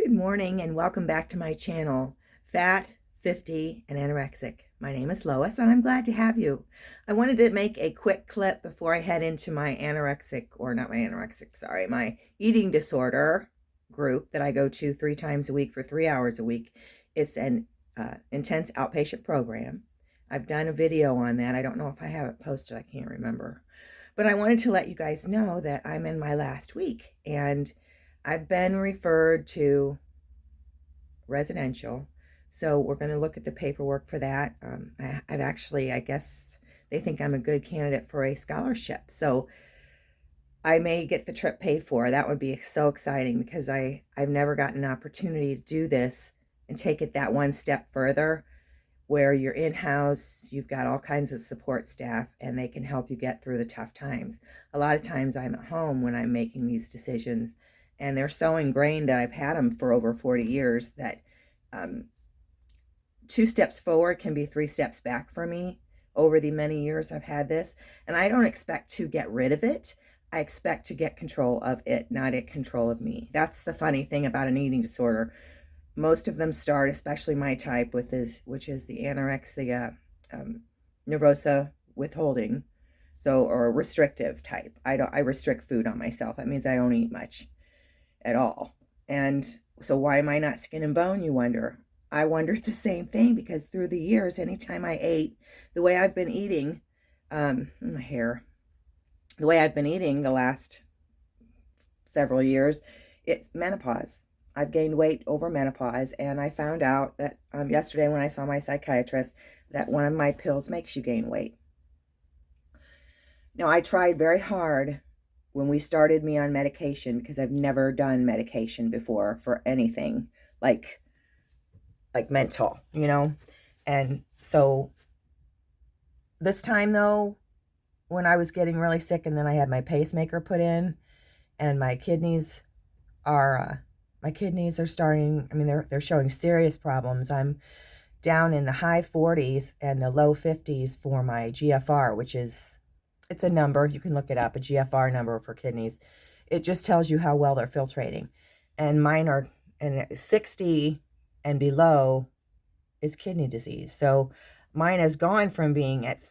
Good morning and welcome back to my channel, Fat, 50, and Anorexic. My name is Lois and I'm glad to have you. I wanted to make a quick clip before I head into my my eating disorder group that I go to 3 times a week for 3 hours a week. It's an intense outpatient program. I've done a video on that. I don't know if I have it posted. I can't remember. But I wanted to let you guys know that I'm in my last week and I've been referred to residential, so we're going to look at the paperwork for that. I guess they think I'm a good candidate for a scholarship, so I may get the trip paid for. That would be so exciting because I've never gotten an opportunity to do this and take it that one step further, where you're in-house, you've got all kinds of support staff, and they can help you get through the tough times. A lot of times I'm at home when I'm making these decisions, and they're so ingrained that I've had them for over 40 years that 2 steps forward can be 3 steps back for me over the many years I've had this. And I don't expect to get rid of it. I expect to get control of it, not it control of me. That's the funny thing about an eating disorder. Most of them start, especially my type, which is the anorexia nervosa withholding, or restrictive type. I restrict food on myself. That means I don't eat much at all. And so why am I not skin and bone, you wonder? I wondered the same thing, because through the years, anytime I ate the way I've been eating, my hair, the way I've been eating the last several years, it's menopause. I've gained weight over menopause, and I found out that yesterday when I saw my psychiatrist that one of my pills makes you gain weight. Now, I tried very hard when we started me on medication, because I've never done medication before for anything like mental, and so this time though, when I was getting really sick and then I had my pacemaker put in, and my kidneys are starting, they're showing serious problems. I'm down in the high 40s and the low 50s for my GFR, which is, it's a number, you can look it up, a GFR number for kidneys. It just tells you how well they're filtrating. And mine are, and 60 and below is kidney disease. So mine has gone from being at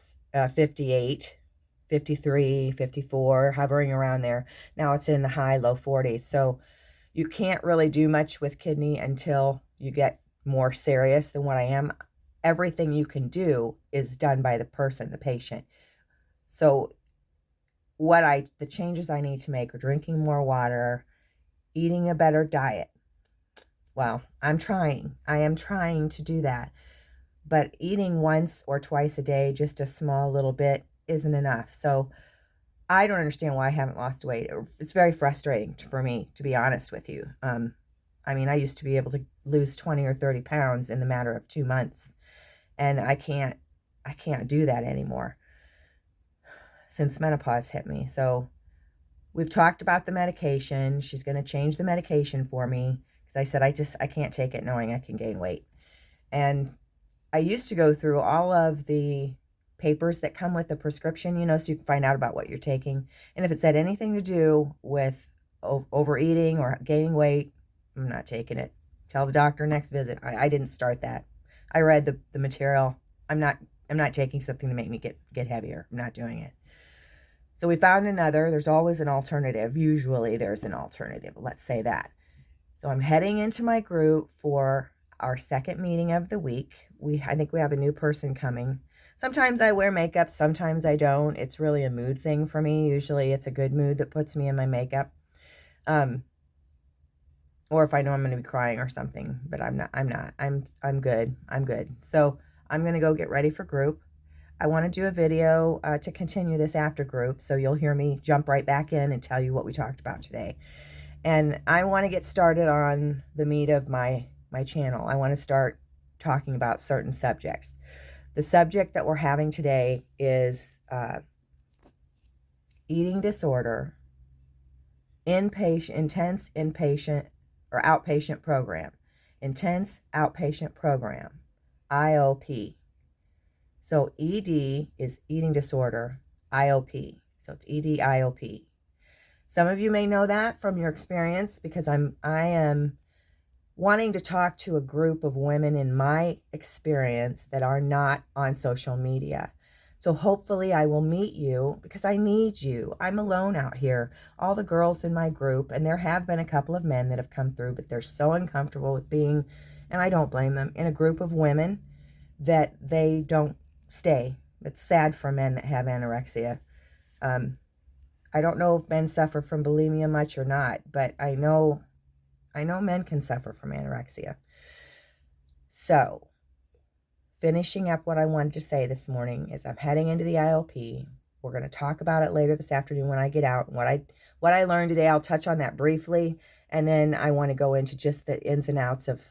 58, 53, 54, hovering around there. Now it's in the high, low 40s. So you can't really do much with kidney until you get more serious than what I am. Everything you can do is done by the person, the patient. So the changes I need to make are drinking more water, eating a better diet. Well, I am trying to do that. But eating once or twice a day, just a small little bit, isn't enough. So I don't understand why I haven't lost weight. It's very frustrating for me, to be honest with you. I used to be able to lose 20 or 30 pounds in the matter of 2 months. And I can't do that anymore since menopause hit me. So we've talked about the medication. She's going to change the medication for me, because I said I can't take it knowing I can gain weight. And I used to go through all of the papers that come with the prescription, so you can find out about what you're taking. And if it said anything to do with overeating or gaining weight, I'm not taking it. Tell the doctor next visit. I didn't start that. I read the material. I'm not taking something to make me get heavier. I'm not doing it. So we found another. There's always an alternative. Usually there's an alternative. Let's say that. So I'm heading into my group for our second meeting of the week. I think we have a new person coming. Sometimes I wear makeup, sometimes I don't. It's really a mood thing for me. Usually it's a good mood that puts me in my makeup. Or if I know I'm going to be crying or something, but I'm not. I'm good. So I'm going to go get ready for group. I want to do a video to continue this after group, so you'll hear me jump right back in and tell you what we talked about today. And I want to get started on the meat of my channel. I want to start talking about certain subjects. The subject that we're having today is eating disorder, intense inpatient or outpatient program. Intense outpatient program, IOP. So ED is eating disorder, IOP. So it's ED IOP. Some of you may know that from your experience, because I am wanting to talk to a group of women in my experience that are not on social media. So hopefully I will meet you, because I need you. I'm alone out here. All the girls in my group, and there have been a couple of men that have come through, but they're so uncomfortable with being, and I don't blame them, in a group of women that they don't stay. It's sad for men that have anorexia. I don't know if men suffer from bulimia much or not, but I know men can suffer from anorexia. So, finishing up what I wanted to say this morning is I'm heading into the IOP. We're going to talk about it later this afternoon when I get out. What I learned today, I'll touch on that briefly, and then I want to go into just the ins and outs of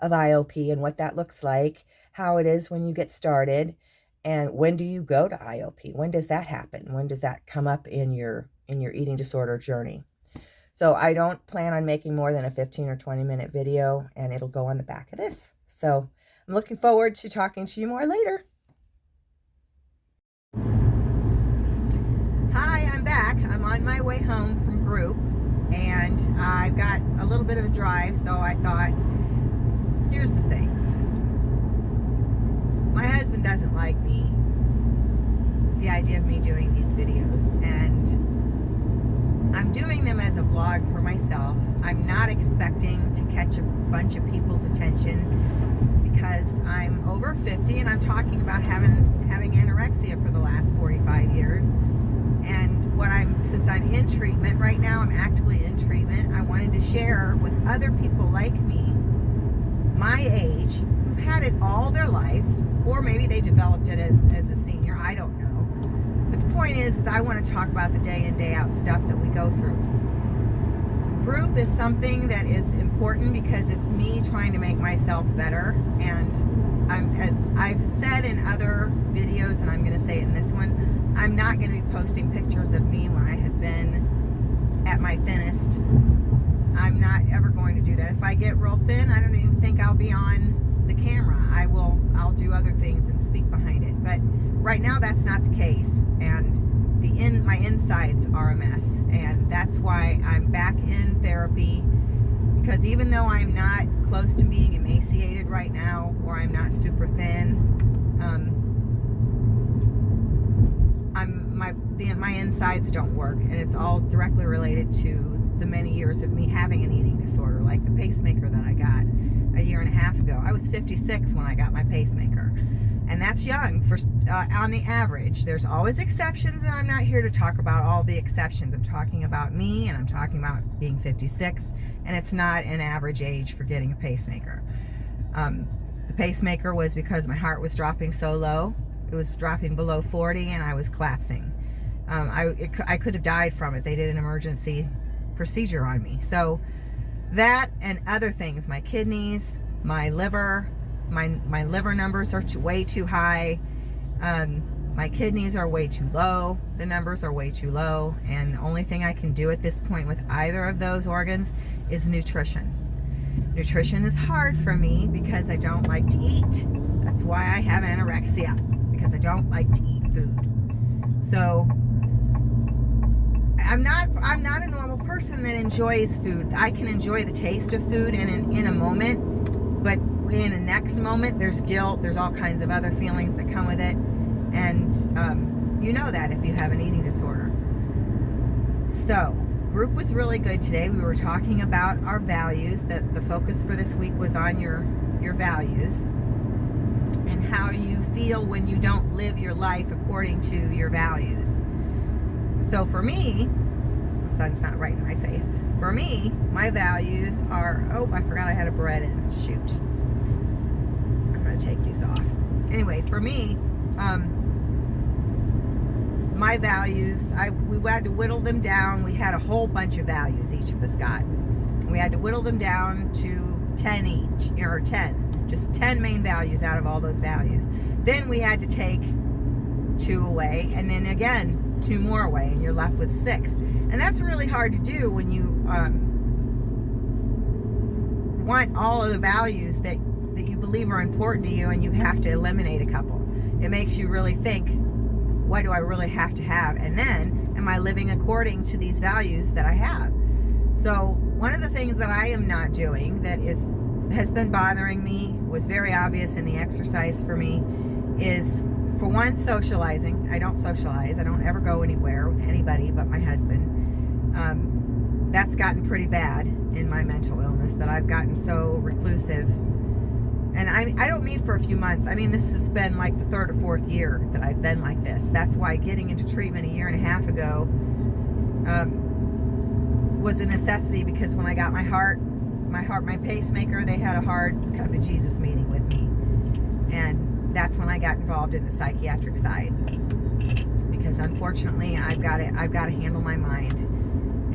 IOP and what that looks like, how it is when you get started, and when do you go to IOP? When does that happen? When does that come up in your eating disorder journey? So I don't plan on making more than a 15 or 20 minute video, and it'll go on the back of this. So I'm looking forward to talking to you more later. Hi, I'm back. I'm on my way home from group, and I've got a little bit of a drive, so I thought, here's the thing. My husband doesn't like the idea of me doing these videos, and I'm doing them as a vlog for myself. I'm not expecting to catch a bunch of people's attention, because I'm over 50 and I'm talking about having anorexia for the last 45 years. And since I'm in treatment right now, I'm actively in treatment, I wanted to share with other people like me, my age, who've had it all their life, or maybe they developed it as a senior, I don't know. But the point is I want to talk about the day in, day out stuff that we go through. Group is something that is important because it's me trying to make myself better, and as I've said in other videos, and I'm going to say it in this one, I'm not going to be posting pictures of me when I have been at my thinnest. I'm not ever going to do that. If I get real thin, I don't even think I'll be on the camera. I'll do other things and speak behind it. But right now that's not the case, and my insides are a mess, and that's why I'm back in therapy, because even though I'm not close to being emaciated right now, or I'm not super thin, my insides don't work, and it's all directly related to the many years of me having an eating disorder, like the pacemaker that I got a year and a half ago. I was 56 when I got my pacemaker, and that's young for on the average. There's always exceptions, and I'm not here to talk about all the exceptions. I'm talking about me, and I'm talking about being 56, and it's not an average age for getting a pacemaker. The pacemaker was because my heart was dropping so low. It was dropping below 40, and I was collapsing. I could have died from it. They did an emergency procedure on me. So that and other things, my kidneys, my liver, my liver numbers are way too high. My kidneys are way too low. The numbers are way too low. And the only thing I can do at this point with either of those organs is nutrition. Nutrition is hard for me because I don't like to eat. That's why I have anorexia, because I don't like to eat food. So I'm not a normal person that enjoys food. I can enjoy the taste of food in a moment, but in the next moment there's guilt, there's all kinds of other feelings that come with it, and you know that if you have an eating disorder. So group was really good today. We were talking about our values, that the focus for this week was on your values and how you feel when you don't live your life according to your values. So for me, the sun's not right in my face. For me, my values are, oh, I forgot I had a bread in. Shoot. I'm going to take these off. Anyway, for me, my values, we had to whittle them down. We had a whole bunch of values each of us got. We had to whittle them down to 10 each, or 10. Just 10 main values out of all those values. Then we had to take 2 away, and then again 2 more away, and you're left with 6. And that's really hard to do when you want all of the values that you believe are important to you, and you have to eliminate a couple. It makes you really think, what do I really have to have? And then, am I living according to these values that I have? So one of the things that I am not doing that is has been bothering me, was very obvious in the exercise for me, is, for one, socializing. I don't socialize. I don't ever go anywhere with anybody but my husband. That's gotten pretty bad in my mental illness, that I've gotten so reclusive. And I don't mean for a few months. I mean, this has been like the 3rd or 4th year that I've been like this. That's why getting into treatment a year and a half ago was a necessity, because when I got my pacemaker, they had a hard come to Jesus meeting with me. And that's when I got involved in the psychiatric side, because unfortunately I've got to handle my mind,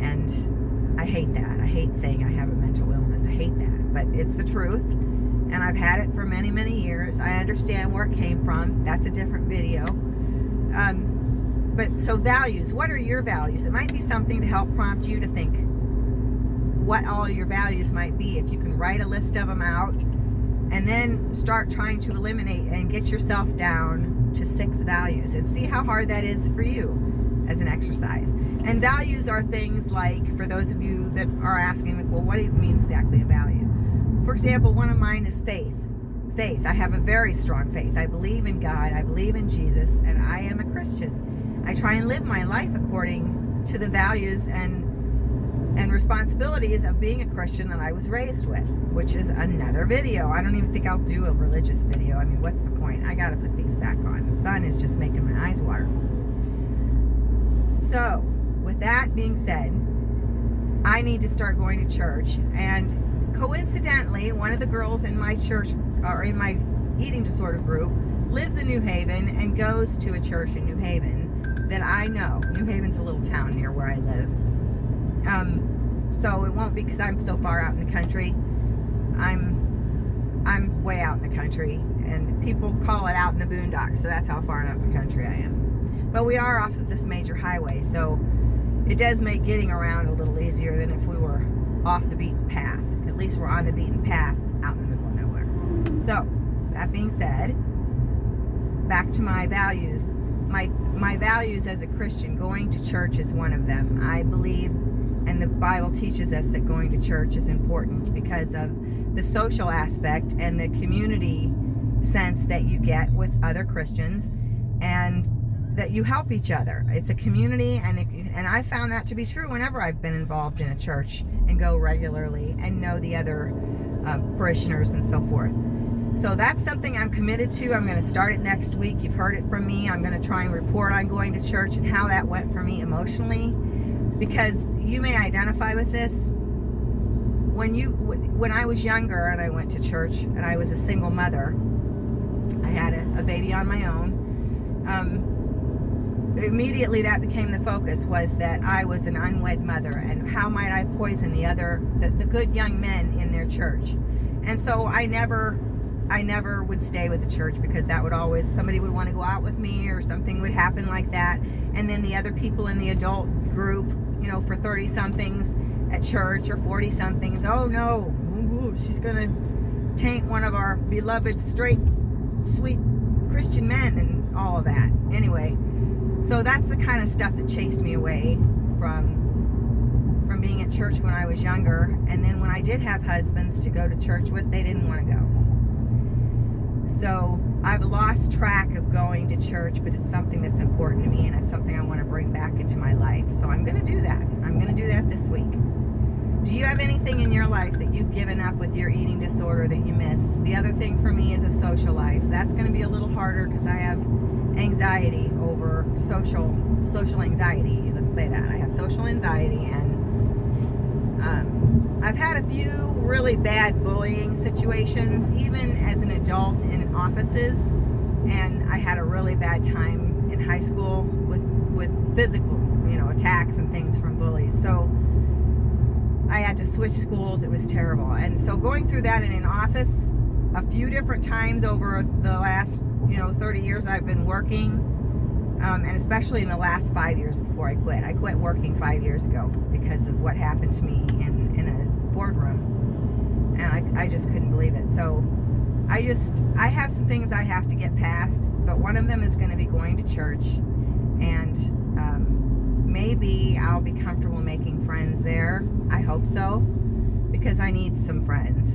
and I hate that. I hate saying I have a mental illness. I hate that, but it's the truth, and I've had it for many, many years. I understand where it came from. That's a different video. But so values, what are your values? It might be something to help prompt you to think what all your values might be. If you can write a list of them out, and then start trying to eliminate and get yourself down to 6 values, and see how hard that is for you as an exercise. And values are things like, for those of you that are asking, well, what do you mean exactly a value? For example, one of mine is faith. Faith. I have a very strong faith. I believe in God. I believe in Jesus, and I am a Christian. I try and live my life according to the values and responsibilities of being a Christian that I was raised with, which is another video. I don't even think I'll do a religious video. I mean, what's the point? I gotta put these back on. The sun is just making my eyes water. So, with that being said, I need to start going to church. And coincidentally, one of the girls in my church, or in my eating disorder group, lives in New Haven and goes to a church in New Haven that I know. New Haven's a little town near where I live. So it won't be because I'm so far out in the country. I'm way out in the country, and people call it out in the boondocks, so that's how far out in the country I am. But we are off of this major highway, so it does make getting around a little easier than if we were off the beaten path. At least we're on the beaten path out in the middle of nowhere. So, that being said, back to my values. My values as a Christian, going to church is one of them. I believe, and the Bible teaches us, that going to church is important because of the social aspect and the community sense that you get with other Christians, and that you help each other. It's a community, and I found that to be true whenever I've been involved in a church and go regularly and know the other parishioners and so forth. So that's something I'm committed to. I'm going to start it next week. You've heard it from me. I'm going to try and report on going to church and how that went for me emotionally, because you may identify with this. When I was younger and I went to church and I was a single mother, I had a baby on my own. Immediately that became the focus, was that I was an unwed mother, and how might I poison the good young men in their church. And so I never would stay with the church, because that would always, somebody would want to go out with me, or something would happen like that. And then the other people in the adult group, for 30 somethings at church, or 40 somethings, oh no, she's gonna taint one of our beloved straight sweet Christian men, and all of that. Anyway, so that's the kind of stuff that chased me away from being at church when I was younger. And then when I did have husbands to go to church with, they didn't want to go. So I've lost track of going to church, but it's something that's important to me, and it's something I want to bring back into my life. So I'm going to do that. I'm going to do that this week. Do you have anything in your life that you've given up with your eating disorder that you miss? The other thing for me is a social life. That's going to be a little harder, because I have anxiety over social anxiety. Let's say that. I have social anxiety, and I've had a few really bad bullying situations, even as an adult, in offices, and I had a really bad time in high school with physical, attacks and things from bullies. So I had to switch schools. It was terrible. And so going through that in an office a few different times over the last 30 years I've been working, and especially in the last 5 years before I quit. I quit working 5 years ago because of what happened to me in a boardroom, and I just couldn't believe it. So I have some things I have to get past, but one of them is going to be going to church, and maybe I'll be comfortable making friends there. I hope so, because I need some friends,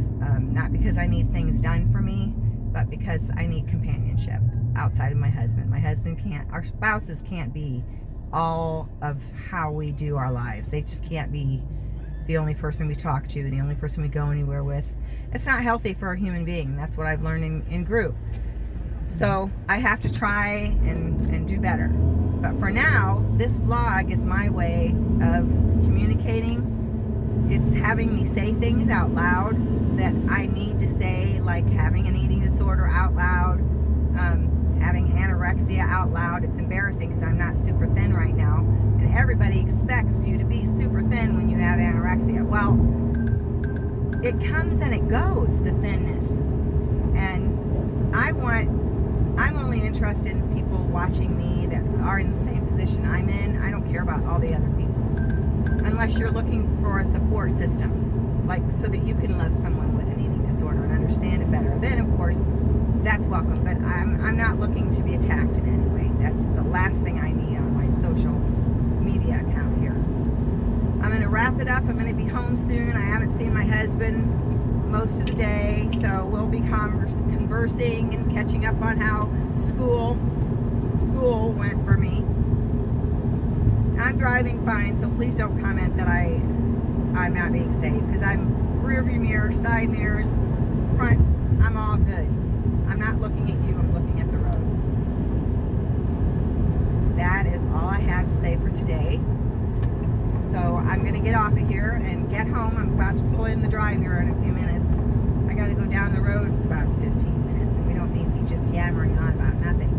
not because I need things done for me, but because I need companionship outside of my husband. My husband can't, our spouses can't be all of how we do our lives. They just can't be the only person we talk to, the only person we go anywhere with. It's not healthy for a human being. That's what I've learned in group. So I have to try and do better. But for now, this vlog is my way of communicating. It's having me say things out loud that I need to say, like having an eating disorder out loud, having anorexia out loud. It's embarrassing because I'm not super thin right now, and everybody expects you to be super thin when you have anorexia. Well, it comes and it goes, the thinness. And I'm only interested in people watching me that are in the same position I'm in. I don't care about all the other people. Unless you're looking for a support system, like so that you can love someone with an eating disorder and understand it better. Then of course, that's welcome. But I'm not looking to be attacked in any way. That's the last thing I need on my social media account here. I'm going to wrap it up. I'm going to be home soon. I haven't seen my husband most of the day, so we'll be conversing and catching up on how school went for me. I'm driving fine, so please don't comment that I'm not being safe, because I'm rear view mirror, side mirrors, front, I'm all good. I'm not looking at you, I'm looking at the road. That is all I have to say for today. So I'm going to get off of here and get home. I'm about to pull in the drive here in a few minutes. I got to go down the road about 15 minutes, and we don't need me just yammering on about nothing.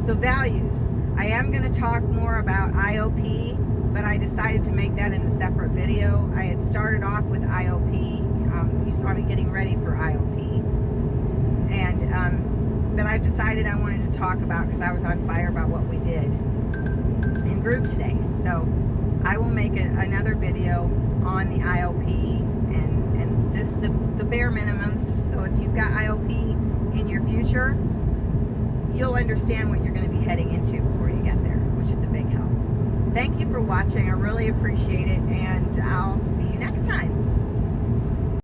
So values. I am going to talk more about IOP, but I decided to make that in a separate video. I had started off with IOP. You saw me getting ready for IOP. And but I've decided I wanted to talk about, because I was on fire about what we did in group today. So I will make another video on the IOP and this the bare minimums. So if you've got IOP in your future, you'll understand what you're going to be heading into before you get there, which is a big help. Thank you for watching. I really appreciate it, and I'll see you next time.